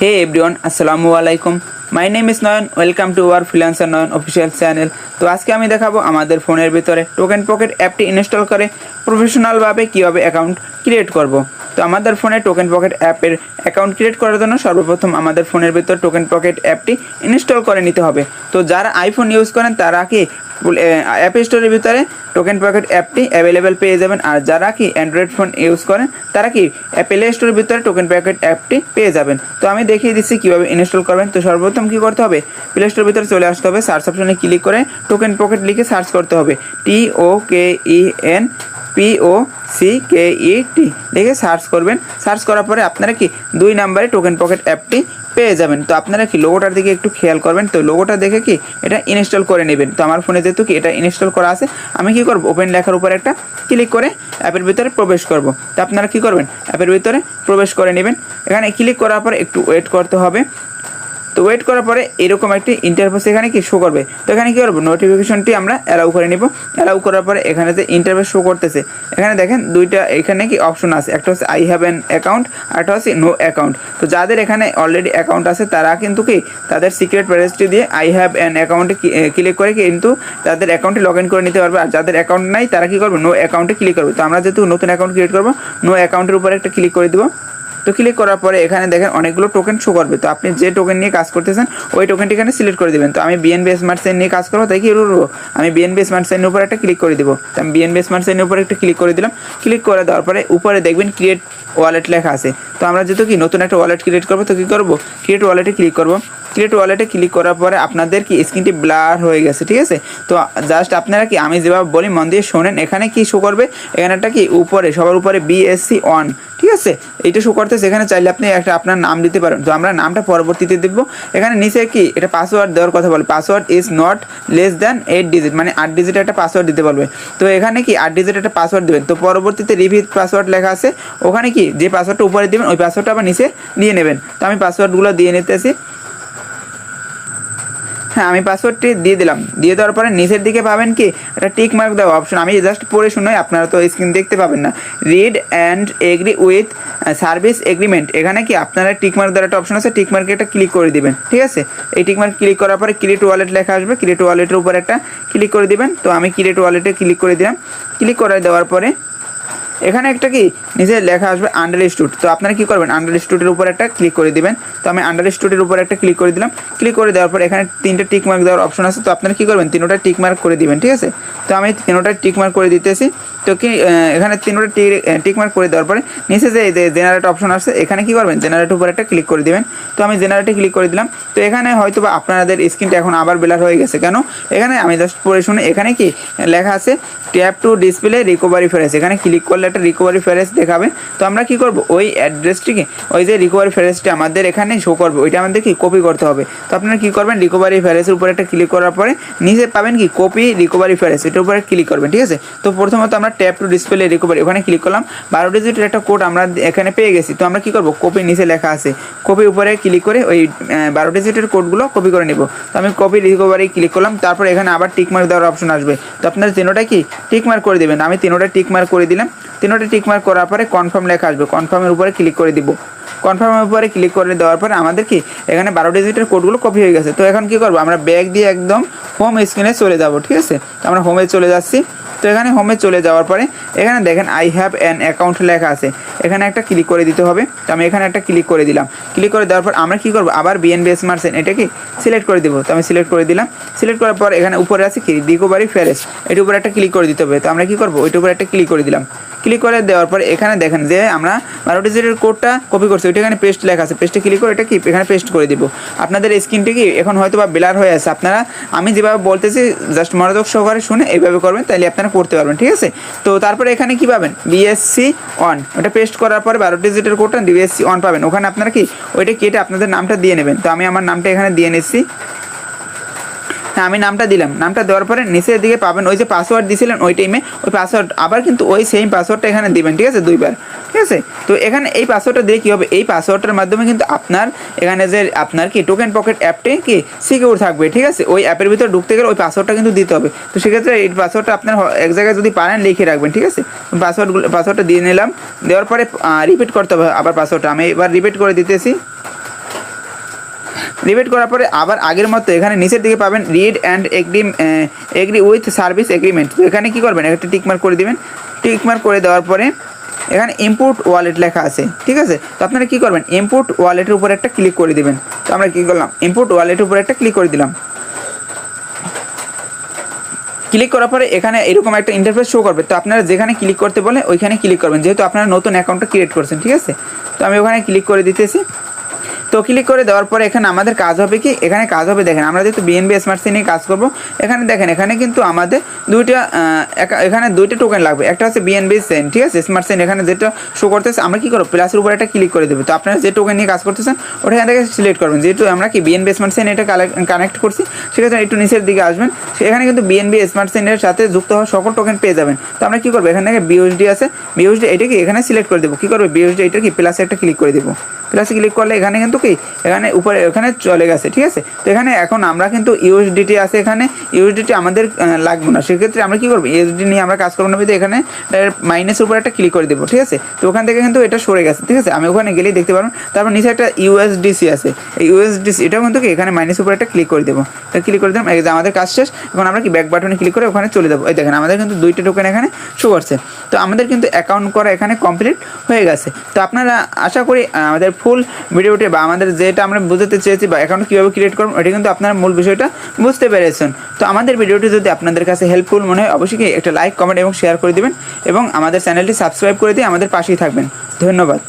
Hey everyone, আসসালামু আলাইকুম। My name is Nayan. Welcome to our freelancer Nayan official channel. তো আজকে আমি দেখাবো আমাদের ফোনের ভিতরে টোকেন পকেট অ্যাপটি ইনস্টল করে প্রফেশনালভাবে কীভাবে অ্যাকাউন্ট ক্রিয়েট করব। তো আমাদের ফোনে টোকেন পকেট অ্যাপের অ্যাকাউন্ট ক্রিয়েট করার জন্য সর্বপ্রথম আমাদের ফোনের ভিতর টোকেন পকেট অ্যাপটি ইনস্টল করে নিতে হবে। তো যারা আইফোন ইউজ করেন তারা কি অ্যাপ স্টোরের ভিতরে টোকেন পকেট অ্যাপটি অ্যাভেলেবেল পেয়ে যাবেন, আর যারা কি অ্যান্ড্রয়েড ফোন ইউজ করেন তারা কি প্লে স্টোরের ভিতরে টোকেন পকেট অ্যাপটি পেয়ে যাবেন। তো আমি দেখিয়ে দিচ্ছি কীভাবে ইনস্টল করবেন। তো সর্বপ্রথম কী করতে হবে, প্লে স্টোরের ভিতরে চলে আসতে হবে, সার্চ অপশনে ক্লিক করে টোকেন পকেট লিখে সার্চ করতে হবে। TOKENPOCKET লিখে সার্চ করবেন। সার্চ করার পরে আপনারা কি 2 নম্বরে টোকেন পকেট অ্যাপটি পেয়ে যাবেন। তো আপনারা কি লোগোটার দিকে একটু খেয়াল করবেন। তো লোগোটা দেখে কি এটা ইনস্টল করে নেবেন। তো আমার ফোনে যেহেতু কি এটা ইনস্টল করা আছে, আমি কি করব, ওপেন লেখার উপর একটা ক্লিক করে অ্যাপের ভিতরে প্রবেশ করব। তো আপনারা কি করবেন, অ্যাপের ভিতরে প্রবেশ করে নেবেন। এখানে ক্লিক করার পরে একটু ওয়েট করতে হবে। তো ওয়েট করার পরে এরকম একটি ইন্টারফেস এখানে কি শো করবে। তো এখানে কী করবো, নোটিফিকেশনটি আমরা অ্যালাউ করে নিব। অ্যালাউ করার পরে এখানে যে ইন্টারফেস শো করতেছে, এখানে দেখেন দুইটা এখানে কি অপশন আছে, একটা হচ্ছে আই হ্যাভ অ্যান অ্যাকাউন্ট, আর একটা হচ্ছে নো অ্যাকাউন্ট। তো যাদের এখানে অলরেডি অ্যাকাউন্ট আছে তারা কিন্তু কি তাদের সিক্রেট প্যারেজটি দিয়ে আই হ্যাভ অ্যান অ্যাকাউন্টে ক্লিক করে কিন্তু তাদের অ্যাকাউন্টে লগ ইন করে নিতে পারবে। আর যাদের অ্যাকাউন্ট নাই তারা কী করবে, নো অ্যাকাউন্টে ক্লিক করবে। তো আমরা যেহেতু নতুন অ্যাকাউন্ট ক্রিয়েট করবো, নো অ্যাকাউন্টের উপরে একটা ক্লিক করে দেবো। তো ক্লিক করার পরে এখানে দেখেন অনেকগুলো টোকেন শো করবে। তো আপনি যে টোকেন নিয়ে কাজ করতেছেন ওই টোকেনটি এখানে সিলেক্ট করে দেবেন। তো আমি বিএনবি স্মার্ট চেইন নিয়ে কাজ করবো, তাই কি করবো, আমি বিএনবি স্মার্ট চেইনের উপর একটা ক্লিক করে দেবো। তো আমি বিএনবি স্মার্ট চেইনের উপর একটা ক্লিক করে দিলাম। ক্লিক করে দেওয়ার পরে উপরে দেখবেন ক্রিয়েট ওয়ালেট লেখা আছে। তো আমরা যেহেতু কি নতুন একটা ওয়ালেট ক্রিয়েট করবো, তো কী করবো, ক্রিয়েট ওয়ালেটে ক্লিক করবো। ক্রিয়েট ওয়ালেটে ক্লিক করার পরে আপনাদের কি স্ক্রিনটি ব্লার হয়ে গেছে, ঠিক আছে। তো জাস্ট আপনারা কি আমি যেভাবে বলি মন দিয়ে শোনেন। এখানে কি শো করবে, এখানে একটা কি উপরে সবার উপরে BSC অন, ঠিক আছে, এইটা শো করতেছে। এখানে চাইলে আপনি একটা আপনার নাম দিতে পারেন। তো আমরা নামটা পরবর্তীতে দেবো। এখানে নিচে কি এটা পাসওয়ার্ড দেওয়ার কথা বলে, password is not less than 8 digit, মানে 8 ডিজিটের একটা পাসওয়ার্ড দিতে পারবে। তো এখানে কি 8 ডিজিট একটা পাসওয়ার্ড দেবেন। তো পরবর্তীতে রিপিট পাসওয়ার্ড লেখা আছে, ওখানে কি যে পাসওয়ার্ডটা উপরে দেবেন ওই পাসওয়ার্ডটা আবার নিচে দিয়ে নেবেন। তো আমি পাসওয়ার্ডগুলো দিয়ে নিতেছি। হ্যাঁ, আমি পাসওয়ার্ডটি দিয়ে দিলাম। দিয়ে দেওয়ার পরে নিচের দিকে পাবেন কি একটা টিক মার্ক দেওয়া অপশন। আমি জাস্ট পড়ে শুনোই, আপনারা তো স্ক্রিন দেখতে পাবেন না। Read and agree with service agreement, এখানে কি আপনারা টিক মার্ক দেওয়ার একটা অপশন আছে, টিক মার্কে একটা ক্লিক করে দিবেন, ঠিক আছে। এই টিক মার্ক ক্লিক করার পরে ক্রিয়েট ওয়ালেট লেখা আসবে, ক্রিয়েট ওয়ালেটের উপর একটা ক্লিক করে দিবেন। তো আমি ক্রিয়েট ওয়ালেটে ক্লিক করে দিলাম। ক্লিক করে দেওয়ার পরে এখানে একটা কি নিচে লেখা আসবে আন্ডারস্টুড। তো আপনারা কী করবেন, আন্ডারস্টুডের উপর একটা ক্লিক করে দিবেন। তো আমি আন্ডারস্টুডের উপর একটা ক্লিক করে দিলাম। ক্লিক করে দেওয়ার পর এখানে 3টে টিক মার্ক দেওয়ার অপশন আছে। তো আপনারা কী করবেন, 3টা টিক মার্ক করে দিবেন, ঠিক আছে। তো আমি 3টা টিক মার্ক করে দিতেছি। তো কি এখানে 3টা টিক মার্ক করে দেওয়ার পরে নিচে যে জেনারেট অপশন আছে, এখানে কী করবেন, জেনারেট উপর একটা ক্লিক করে দিবেন। তো আমি জেনারেটে ক্লিক করে দিলাম। তো এখানে হয়তো বা আপনাদের স্ক্রিনটা এখন আবার ব্লার হয়ে গেছে কেন, এখানে আমি জাস্ট পড়ে শুনে, এখানে কি লেখা আছে tap two display recovery phrase, এখানে ক্লিক করলে একটা রিকভারি ফ্রেজ দেখাবে। তো আমরা কি করব, ওই অ্যাড্রেসটিকে, ওই যে রিকভারি ফ্রেজটি আমাদের এখানে শো করবে, ওইটা আমাদের কি কপি করতে হবে। তো আপনারা কি করবেন, রিকভারি ফ্রেজের উপরে একটা ক্লিক করার পরে নিচে পাবেন কি কপি রিকভারি ফ্রেজ, এটার উপরে ক্লিক করবেন, ঠিক আছে। তো প্রথমত আমরা ট্যাপ টু ডিসপ্লে রিকভারি ওখানে ক্লিক করলাম। 12 ডিজিটের একটা কোড আমরা এখানে পেয়ে গেছি। তো আমরা কি করব, কপি নিচে লেখা আছে, কপি উপরে ক্লিক করে ওই 12 ডিজিটের কোডগুলো কপি করে নেব। তো আমি কপি রিকভারি ক্লিক করলাম। তারপর এখানে আবার টিক মার্ক দেওয়ার অপশন আসবে। তো আপনারা 3টা কি টিক মার্ক করে দেবেন। আমি 3টা টিক মার্ক করে দিলাম। 3টা টিক মার্ক করার পরে কনফার্ম লেখা আসবে, কনফার্মের উপরে ক্লিক করে দিব। কনফার্মের উপরে ক্লিক করে দেওয়ার পরে আমাদের কি এখানে 12 ডিজিটের কোডগুলো কপি হয়ে গেছে। তো এখন কি করবো, আমরা ব্যাক দিয়ে একদম হোম স্ক্রিনে চলে যাব, ঠিক আছে। তো আমরা হোমে চলে যাচ্ছি। তো এখানে হোমে চলে যাওয়ার পরে এখানে দেখেন আই হ্যাভ অ্যান অ্যাকাউন্ট লেখা আছে, এখানে একটা ক্লিক করে দিতে হবে। তো আমি এখানে একটা ক্লিক করে দিলাম। ক্লিক করে দেওয়ার পর আমরা কী করবো, আবার বিএনবি স্মার্ট চেইন এটা কি সিলেক্ট করে দেবো। তো আমি সিলেক্ট করে দিলাম। সিলেক্ট করার পর এখানে উপরে আছে কি রিকভারি ফ্রেজ, এটার উপরে একটা ক্লিক করে দিতে হবে। তো আমরা কী করবো, ওইটার উপরে একটা ক্লিক করে দিলাম। ক্লিক করে দেওয়ার পরে এখানে দেখেন যে আমরা 12 ডিজিটের কোডটা কপি করছি, ওইটা এখানে পেস্ট লেখা আছে, পেস্টে ক্লিক করে এটা কি এখানে পেস্ট করে দিব। আপনাদের স্ক্রিনটি কি এখন হয়তো বা ব্লার হয়ে আছে, আপনারা আমি যেভাবে বলতেছি জাস্ট মনোযোগ সহকারে শুনে এইভাবে করবেন, তাইলে আপনারা করতে পারবেন, ঠিক আছে। তো তারপরে এখানে কি পাবেন, BSC অন, ওটা পেস্ট করার পরে 12 ডিজিটের কোডটা BSC অন পাবেন। ওখানে আপনারা কি ওইটা কেটে আপনাদের নামটা দিয়ে নেবেন। তো আমি আমার নামটা এখানে দিয়ে নিচ্ছি। হ্যাঁ, আমি নামটা দিলাম। নামটা দেওয়ার পরে নিচের দিকে পাবেন ওই যে পাসওয়ার্ড দিয়েছিলেন ওই টাইমে, ওই পাসওয়ার্ড আবার কিন্তু ওই সেম পাসওয়ার্ডটা এখানে দিবেন, ঠিক আছে, 2বার, ঠিক আছে। তো এখানে এই পাসওয়ার্ডটা দিয়ে কী হবে, এই পাসওয়ার্ডটার মাধ্যমে কিন্তু আপনার এখানে যে আপনার কি টোকেন পকেট অ্যাপটি কি সিকিউর থাকবে, ঠিক আছে। ওই অ্যাপের ভিতরে ঢুকতে গেলে ওই পাসওয়ার্ডটা কিন্তু দিতে হবে। তো সেক্ষেত্রে এই পাসওয়ার্ডটা আপনার এক জায়গায় যদি পারেন লিখে রাখবেন, ঠিক আছে। পাসওয়ার্ডটা দিয়ে নিলাম। দেওয়ার পরে রিপিট করতে হবে আবার পাসওয়ার্ডটা। আমি এবার রিপিট করে দিতেছি। রিপিট করার পরে আবার আগের মতো এখানে নিচের দিকে পাবেন read and agree with service agreement. তো এখানে কী করবেন, একটা টিকমার্ক করে দিবেন। টিকমার্ক করে দেওয়ার পরে এখানে ইম্পোর্ট ওয়ালেট লেখা আছে, ঠিক আছে। তো আপনারা কী করবেন, ইম্পোর্ট ওয়ালেটের উপর একটা ক্লিক করে দিবেন। তো আমরা কী করলাম, ইম্পোর্ট ওয়ালেটের উপর একটা ক্লিক করে দিলাম। ক্লিক করার পরে এখানে এরকম একটা ইন্টারফেস শো করবে। তো আপনারা যেখানে ক্লিক করতে বলে ওইখানে ক্লিক করবেন, যেহেতু আপনারা নতুন অ্যাকাউন্টটা ক্রিয়েট করছেন, ঠিক আছে। তো আমি ওখানে ক্লিক করে দিতেছি। তো ক্লিক করে দেওয়ার পরে এখানে আমাদের কাজ হবে কি, এখানে কাজ হবে দেখেন, আমরা যেহেতু বিএনবি স্মার্ট চেইনে কাজ করব, এখানে দেখেন এখানে কিন্তু আমাদের এখানে দুইটা টোকেন লাগবে। একটা হচ্ছে বিএনবি চেইন, ঠিক আছে, স্মার্ট চেইন এখানে যেটা শো করতেছে, আমরা কী করবো, প্লাসের উপর একটা ক্লিক করে দেবো। তো আপনারা যে টোকেন নিয়ে কাজ করতেছেন ওটা এখান থেকে সিলেক্ট করবেন। যেহেতু আমরা কি বিএনবি স্মার্ট চেইন এটা কানেক্ট করছি, সেক্ষেত্রে একটু নিচের দিকে আসবেন, সেখানে কিন্তু বিএনবি স্মার্ট চেইনের সাথে যুক্ত হওয়া সকল টোকেন পেয়ে যাবেন। তো আমরা কী করবো, এখান থেকে বিউএসডি আছে, বিউএসডি এটা কি এখানে সিলেক্ট করে দেবো। কী করবে, বিউএসডি এটা কি প্লাসে একটা ক্লিক করে দেবো। প্লাসে ক্লিক করলে এখানে কিন্তু কি এখানে উপরে এখানে চলে গেছে, ঠিক আছে। তো এখানে এখন আমরা কিন্তু ইউএসডিটি আছে, এখানে ইউএসডিটি আমাদের লাগবে না, সেক্ষেত্রে আমরা কী করবো, ইউএসডি নিয়ে আমরা কাজ করবো না, এখানে মাইনাসের উপর একটা ক্লিক করে দেবো, ঠিক আছে। তো ওখান থেকে কিন্তু এটা সরে গেছে, ঠিক আছে। আমি ওখানে গেলেই দেখতে পারবেন। তারপর নিচে একটা ইউএসডিসি আছে, এই ইউএসডিসি এটাও কিন্তু কি এখানে মাইনাসের উপর একটা ক্লিক করে দেবো। তো ক্লিক করে দিলাম, এই যে আমাদের কাজ শেষ। এখন আমরা কি ব্যাক বাটনে ক্লিক করে ওখানে চলে যাবো। এই দেখেন আমাদের কিন্তু দুইটা টোকেন এখানে শো করছে। তো আমাদের কিন্তু অ্যাকাউন্ট করা এখানে কমপ্লিট হয়ে গেছে। তো আপনারা আশা করি আমাদের ফুল ভিডিওটি বা আমাদের যেটা আমরা বুঝতে চেয়েছি বা অ্যাকাউন্ট কীভাবে ক্রিয়েট করবেন ওটা কিন্তু আপনারা মূল বিষয়টা বুঝতে পেরেছেন। তো আমাদের ভিডিওটি যদি আপনাদের কাছে হেল্পফুল মনে হয় অবশ্যই একটা লাইক, কমেন্ট এবং শেয়ার করে দিবেন এবং আমাদের চ্যানেলটি সাবস্ক্রাইব করে দিয়ে আমাদের পাশেই থাকবেন। ধন্যবাদ।